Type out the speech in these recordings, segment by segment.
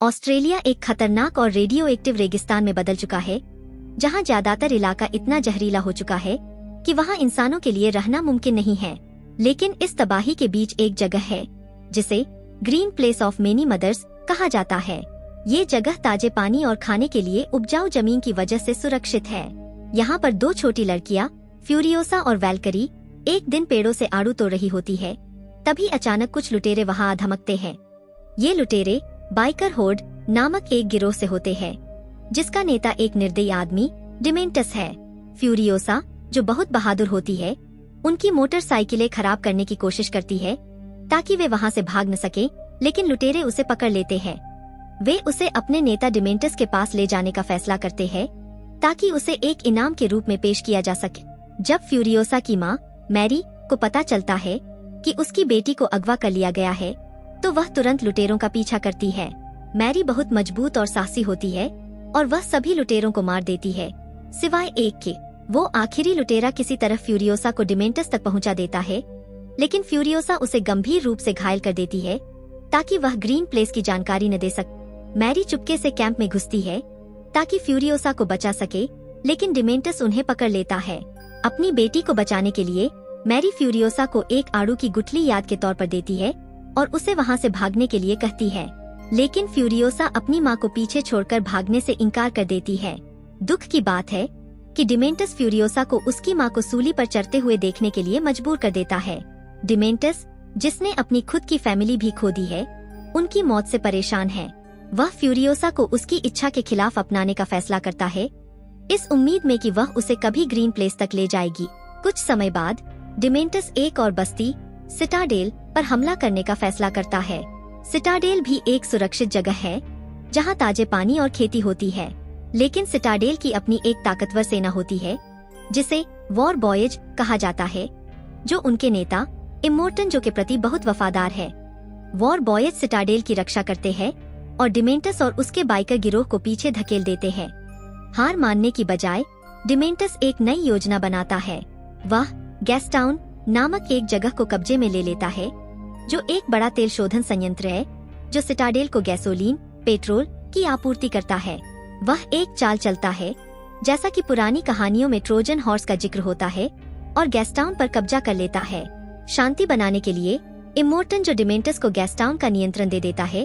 Australia एक खतरनाक और रेडियो एक्टिव रेगिस्तान में बदल चुका है, जहां ज्यादातर इलाका इतना जहरीला हो चुका है कि वहां इंसानों के लिए रहना मुमकिन नहीं है। लेकिन इस तबाही के बीच एक जगह है जिसे green place of many mothers कहा जाता है। ये जगह ताजे पानी और खाने के लिए उपजाऊ जमीन की वजह से सुरक्षित है। यहाँ पर दो छोटी लड़कियाँ फ्यूरियोसा और वैल्करी एक दिन पेड़ों से आड़ू तोड़ रही होती है। तभी अचानक कुछ लुटेरे वहाँ धमकते हैं। ये लुटेरे बाइकर होर्ड नामक एक गिरोह से होते हैं, जिसका नेता एक निर्दयी आदमी डिमेंटस है। फ्यूरियोसा, जो बहुत बहादुर होती है, उनकी मोटरसाइकिलें खराब करने की कोशिश करती है ताकि वे वहाँ से भाग न सके, लेकिन लुटेरे उसे पकड़ लेते हैं। वे उसे अपने नेता डिमेंटस के पास ले जाने का फैसला करते हैं ताकि उसे एक इनाम के रूप में पेश किया जा सके। जब फ्यूरियोसा की माँ मैरी को पता चलता है कि उसकी बेटी को अगवा कर लिया गया है, तो वह तुरंत लुटेरों का पीछा करती है। मैरी बहुत मजबूत और साहसी होती है और वह सभी लुटेरों को मार देती है, सिवाय एक के। वो आखिरी लुटेरा किसी तरह फ्यूरियोसा को डिमेंटस तक पहुंचा देता है, लेकिन फ्यूरियोसा उसे गंभीर रूप से घायल कर देती है ताकि वह ग्रीन प्लेस की जानकारी न दे सके। मैरी चुपके से कैंप में घुसती है ताकि फ्यूरियोसा को बचा सके, लेकिन डिमेंटस उन्हें पकड़ लेता है। अपनी बेटी को बचाने के लिए मैरी फ्यूरियोसा को एक आड़ू की गुठली याद के तौर पर देती है और उसे वहाँ से भागने के लिए कहती है, लेकिन फ्यूरियोसा अपनी माँ को पीछे छोड़कर भागने से इनकार कर देती है। दुख की बात है कि डिमेंटस फ्यूरियोसा को उसकी माँ को सूली पर चढ़ते हुए देखने के लिए मजबूर कर देता है। डिमेंटस, जिसने अपनी खुद की फैमिली भी खो दी है, उनकी मौत से परेशान है। वह फ्यूरियोसा को उसकी इच्छा के खिलाफ अपनाने का फैसला करता है, इस उम्मीद में कि वह उसे कभी ग्रीन प्लेस तक ले जाएगी। कुछ समय बाद डिमेंटस एक और बस्ती सिटाडेल पर हमला करने का फैसला करता है। सिटाडेल भी एक सुरक्षित जगह है जहां ताजे पानी और खेती होती है, लेकिन सिटाडेल की अपनी एक ताकतवर सेना होती है जिसे वॉर बॉयज कहा जाता है, जो उनके नेता इमोर्टन जो के प्रति बहुत वफादार है। वॉर बॉयज सिटाडेल की रक्षा करते हैं और डिमेंटस और उसके बाइकर गिरोह को पीछे धकेल देते हैं। हार मानने की बजाय डिमेंटस एक नई योजना बनाता है। वह गैसटाउन नामक एक जगह को कब्जे में ले लेता है, जो एक बड़ा तेल शोधन संयंत्र है जो सिटाडेल को गैसोलीन, पेट्रोल की आपूर्ति करता है। वह एक चाल चलता है जैसा कि पुरानी कहानियों में ट्रोजन हॉर्स का जिक्र होता है और गैसटाउन पर कब्जा कर लेता है। शांति बनाने के लिए इमोर्टन जो डिमेंटस को गैसटाउन का नियंत्रण दे देता है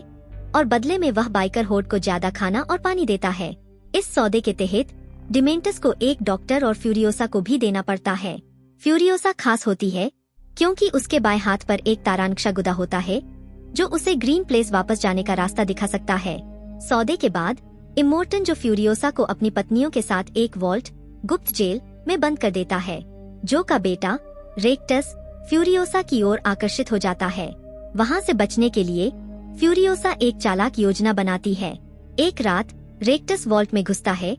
और बदले में वह बाइकर होर्ड को ज्यादा खाना और पानी देता है। इस सौदे के तहत डिमेंटस को एक डॉक्टर और फ्यूरियोसा को भी देना पड़ता है। फ्यूरियोसा खास होती है क्योंकि उसके बाएं हाथ पर एक तारानक्शा गुदा होता है जो उसे ग्रीन प्लेस वापस जाने का रास्ता दिखा सकता है। सौदे के बाद इमोर्टन जो फ्यूरियोसा को अपनी पत्नियों के साथ एक वॉल्ट गुप्त जेल में बंद कर देता है। जो का बेटा रेक्टस फ्यूरियोसा की ओर आकर्षित हो जाता है। वहाँ से बचने के लिए फ्यूरियोसा एक चालाक योजना बनाती है। एक रात रेक्टस वॉल्ट में घुसता है।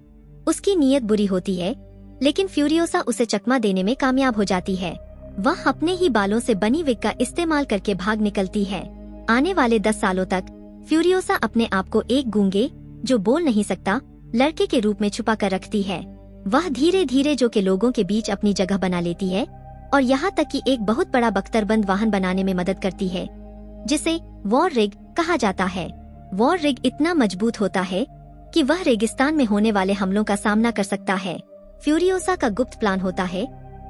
उसकी नीयत बुरी होती है, लेकिन फ्यूरियोसा उसे चकमा देने में कामयाब हो जाती है। वह अपने ही बालों से बनी विग का इस्तेमाल करके भाग निकलती है। आने वाले 10 सालों तक फ्यूरियोसा अपने आप को एक गूंगे, जो बोल नहीं सकता, लड़के के रूप में छुपा कर रखती है। वह धीरे धीरे जो के लोगों के बीच अपनी जगह बना लेती है और यहाँ तक कि एक बहुत बड़ा बख्तरबंद वाहन बनाने में मदद करती है, जिसे वॉर रिग कहा जाता है। वॉर रिग इतना मजबूत होता है कि वह रेगिस्तान में होने वाले हमलों का सामना कर सकता है। फ्यूरियोसा का गुप्त प्लान होता है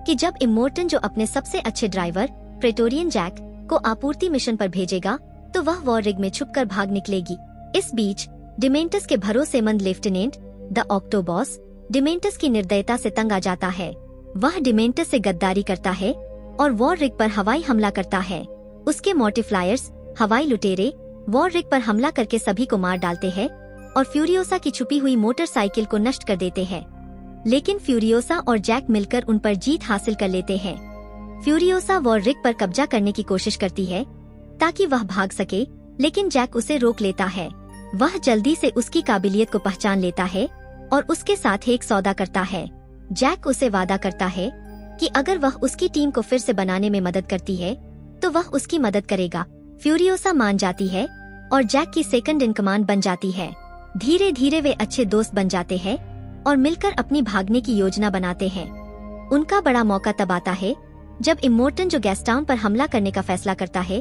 कि जब इमोर्टन जो अपने सबसे अच्छे ड्राइवर प्रेटोरियन जैक को आपूर्ति मिशन पर भेजेगा, तो वह वॉर रिग में छुपकर भाग निकलेगी। इस बीच डिमेंटस के भरोसेमंद लेफ्टिनेंट द ऑक्टोबॉस डिमेंटस की निर्दयता से तंग आ जाता है। वह डिमेंटस से गद्दारी करता है और वॉर रिग पर हवाई हमला करता है। उसके मोटिफ्लायर्स हवाई लुटेरे वॉर रिग पर हमला करके सभी को मार डालते हैं और फ्यूरियोसा की छुपी हुई मोटरसाइकिल को नष्ट कर देते हैं। लेकिन फ्यूरियोसा और जैक मिलकर उन पर जीत हासिल कर लेते हैं। फ्यूरियोसा वॉर रिग पर कब्जा करने की कोशिश करती है ताकि वह भाग सके, लेकिन जैक उसे रोक लेता है। वह जल्दी से उसकी काबिलियत को पहचान लेता है और उसके साथ एक सौदा करता है। जैक उसे वादा करता है कि अगर वह उसकी टीम को फिर से बनाने में मदद करती है, तो वह उसकी मदद करेगा। फ्यूरियोसा मान जाती है और जैक की सेकंड इन कमांड बन जाती है। धीरे धीरे वे अच्छे दोस्त बन जाते हैं और मिलकर अपनी भागने की योजना बनाते हैं। उनका बड़ा मौका तब आता है जब इमोर्टन जो गैसटाउन पर हमला करने का फैसला करता है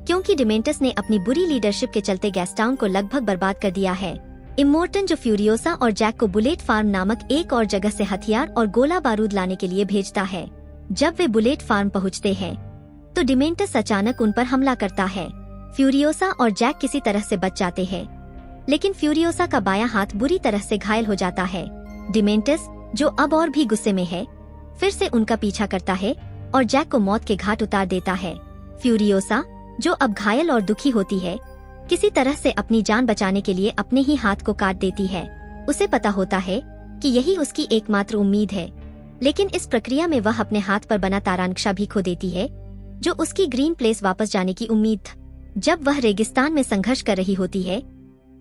क्योंकि डिमेंटस ने अपनी बुरी लीडरशिप के चलते गैस्टाउन को लगभग बर्बाद कर दिया है। इमोर्टन जो फ्यूरियोसा और जैक को बुलेट फार्म नामक एक और जगह से हथियार और गोला बारूद लाने के लिए भेजता है। जब वे बुलेट फार्म पहुंचते हैं तो डिमेंटस अचानक उन पर हमला करता है। फ्यूरियोसा और जैक किसी तरह से बच जाते हैं, लेकिन फ्यूरियोसा का बायां हाथ बुरी तरह से घायल हो जाता है। डिमेंटस, जो अब और भी गुस्से में है, फिर से उनका पीछा करता है और जैक को मौत के घाट उतार देता है। फ्यूरियोसा, जो अब घायल और दुखी होती है, किसी तरह से अपनी जान बचाने के लिए अपने ही हाथ को काट देती है। उसे पता होता है कि यही उसकी एकमात्र उम्मीद है, लेकिन इस प्रक्रिया में वह अपने हाथ पर बना तारानक्शा भी खो देती है, जो उसकी ग्रीन प्लेस वापस जाने की उम्मीद थी। जब वह रेगिस्तान में संघर्ष कर रही होती है,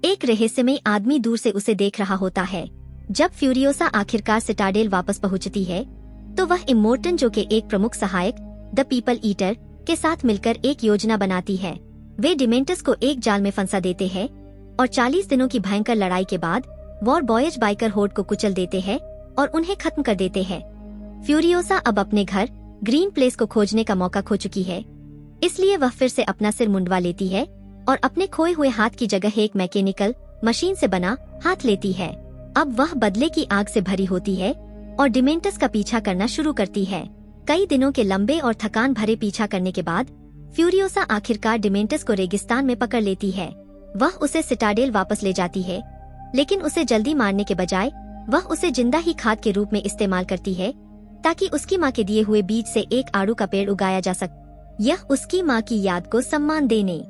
एक रहस्यमयी आदमी दूर से उसे देख रहा होता है। जब फ्यूरियोसा आखिरकार सिटाडेल वापस पहुंचती है, तो वह इमोर्टन, जो के एक प्रमुख सहायक द पीपल ईटर के साथ मिलकर एक योजना बनाती है। वे डिमेंटस को एक जाल में फंसा देते हैं और 40 दिनों की भयंकर लड़ाई के बाद वॉर बॉयज बाइकर होर्ड को कुचल देते हैं और उन्हें खत्म कर देते हैं। फ्यूरियोसा अब अपने घर ग्रीन प्लेस को खोजने का मौका खो चुकी है, इसलिए वह फिर से अपना सिर मुंडवा लेती है और अपने खोए हुए हाथ की जगह एक मैकेनिकल मशीन से बना हाथ लेती है। अब वह बदले की आग से भरी होती है और डिमेंटस का पीछा करना शुरू करती है। कई दिनों के लंबे और थकान भरे पीछा करने के बाद फ्यूरियोसा आखिरकार डिमेंटस को रेगिस्तान में पकड़ लेती है। वह उसे सिटाडेल वापस ले जाती है, लेकिन उसे जल्दी मारने के बजाय वह उसे जिंदा ही खाद के रूप में इस्तेमाल करती है, ताकि उसकी माँ के दिए हुए बीज से एक आड़ू का पेड़ उगाया जा सके। यह उसकी माँ की याद को सम्मान देने